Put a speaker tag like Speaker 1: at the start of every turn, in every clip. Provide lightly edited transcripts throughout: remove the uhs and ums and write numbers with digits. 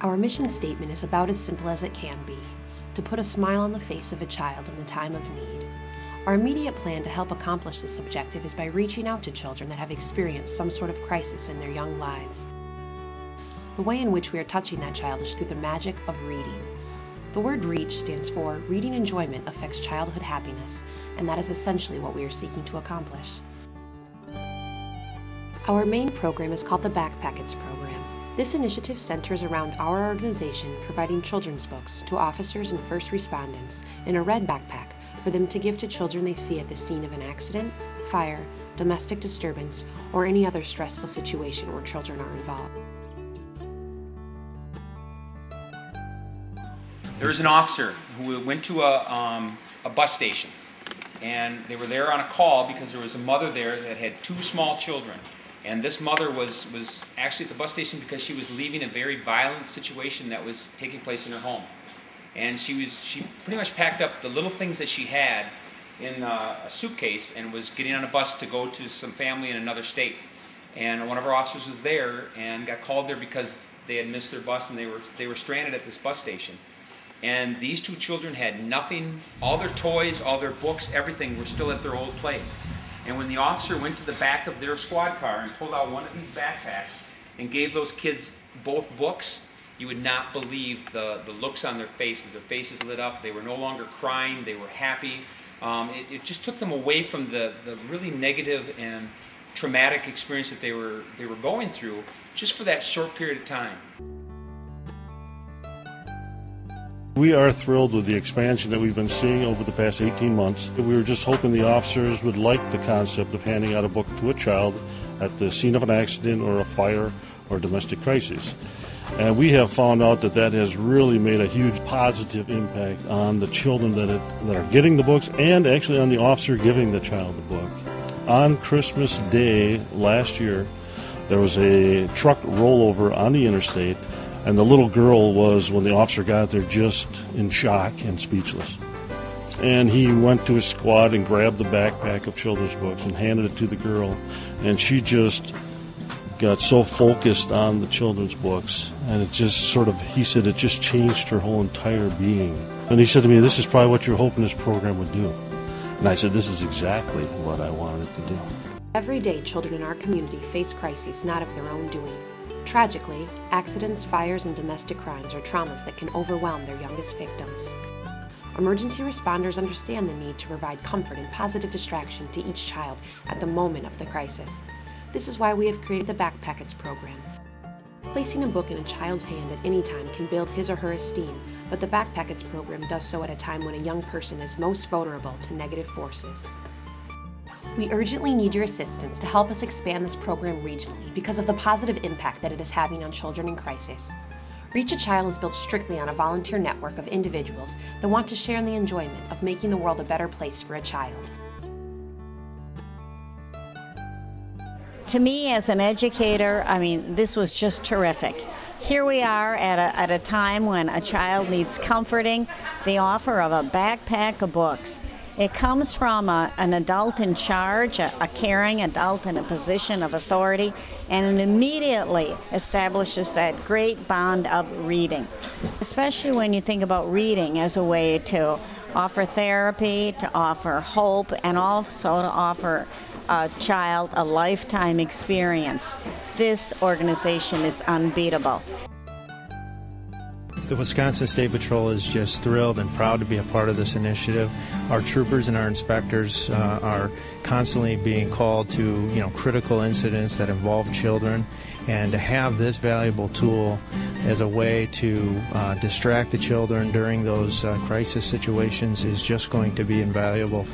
Speaker 1: Our mission statement is about as simple as it can be, to put a smile on the face of a child in the time of need. Our immediate plan to help accomplish this objective is by reaching out to children that have experienced some sort of crisis in their young lives. The way in which we are touching that child is through the magic of reading. The word REACH stands for Reading Enjoyment Affects Childhood Happiness, and that is essentially what we are seeking to accomplish. Our main program is called the Backpackets program. This initiative centers around our organization providing children's books to officers and first responders in a red backpack for them to give to children they see at the scene of an accident, fire, domestic disturbance, or any other stressful situation where children are involved.
Speaker 2: There was an officer who went to a bus station, and they were there on a call because there was a mother there that had two small children. And this mother was actually at the bus station because she was leaving a very violent situation that was taking place in her home. And she pretty much packed up the little things that she had in a suitcase and was getting on a bus to go to some family in another state. And one of our officers was there and got called there because they had missed their bus and they were stranded at this bus station. And these two children had nothing, all their toys, all their books, everything were still at their old place. And when the officer went to the back of their squad car and pulled out one of these backpacks and gave those kids both books, you would not believe the looks on their faces. Their faces lit up. They were no longer crying. They were happy. It just took them away from the really negative and traumatic experience that they were going through just for that short period of time.
Speaker 3: We are thrilled with the expansion that we've been seeing over the past 18 months. We were just hoping the officers would like the concept of handing out a book to a child at the scene of an accident or a fire or domestic crisis. And we have found out that that has really made a huge positive impact on the children that are getting the books and actually on the officer giving the child the book. On Christmas Day last year, there was a truck rollover on the interstate. And the little girl was, when the officer got there, just in shock and speechless. And he went to his squad and grabbed the backpack of children's books and handed it to the girl. And she just got so focused on the children's books. And it just he said it just changed her whole entire being. And he said to me, "This is probably what you're hoping this program would do." And I said, "This is exactly what I wanted it to do."
Speaker 1: Every day, children in our community face crises not of their own doing. Tragically, accidents, fires, and domestic crimes are traumas that can overwhelm their youngest victims. Emergency responders understand the need to provide comfort and positive distraction to each child at the moment of the crisis. This is why we have created the Backpackets program. Placing a book in a child's hand at any time can build his or her esteem, but the Backpackets program does so at a time when a young person is most vulnerable to negative forces. We urgently need your assistance to help us expand this program regionally because of the positive impact that it is having on children in crisis. Reach a Child is built strictly on a volunteer network of individuals that want to share in the enjoyment of making the world a better place for a child.
Speaker 4: To me, as an educator, this was just terrific. Here we are at a time when a child needs comforting. The offer of a backpack of books. It comes from an adult in charge, a caring adult in a position of authority, and it immediately establishes that great bond of reading, especially when you think about reading as a way to offer therapy, to offer hope, and also to offer a child a lifetime experience. This organization is unbeatable.
Speaker 5: The Wisconsin State Patrol is just thrilled and proud to be a part of this initiative. Our troopers and our inspectors are constantly being called to critical incidents that involve children, and to have this valuable tool as a way to distract the children during those crisis situations is just going to be invaluable.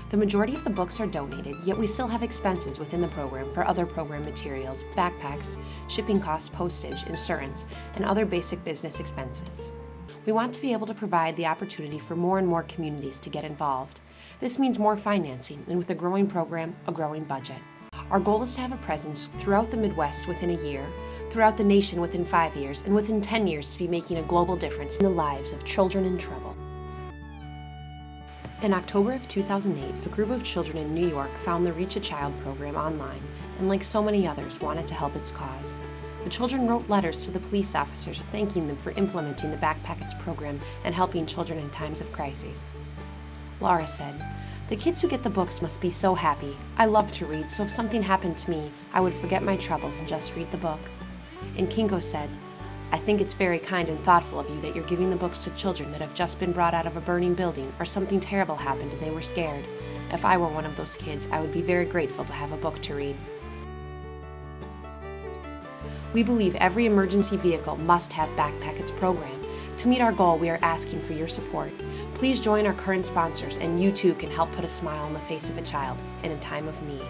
Speaker 1: The majority of the books are donated, yet we still have expenses within the program for other program materials, backpacks, shipping costs, postage, insurance, and other basic business expenses. We want to be able to provide the opportunity for more and more communities to get involved. This means more financing, and with a growing program, a growing budget. Our goal is to have a presence throughout the Midwest within a year, throughout the nation within 5 years, and within 10 years to be making a global difference in the lives of children in trouble. In October of 2008, a group of children in New York found the Reach a Child program online and, like so many others, wanted to help its cause. The children wrote letters to the police officers thanking them for implementing the Backpackets program and helping children in times of crises. Laura said, "The kids who get the books must be so happy. I love to read, so if something happened to me, I would forget my troubles and just read the book." And Kingo said, "I think it's very kind and thoughtful of you that you're giving the books to children that have just been brought out of a burning building or something terrible happened and they were scared. If I were one of those kids, I would be very grateful to have a book to read." We believe every emergency vehicle must have Backpackets program. To meet our goal, we are asking for your support. Please join our current sponsors and you too can help put a smile on the face of a child in a time of need.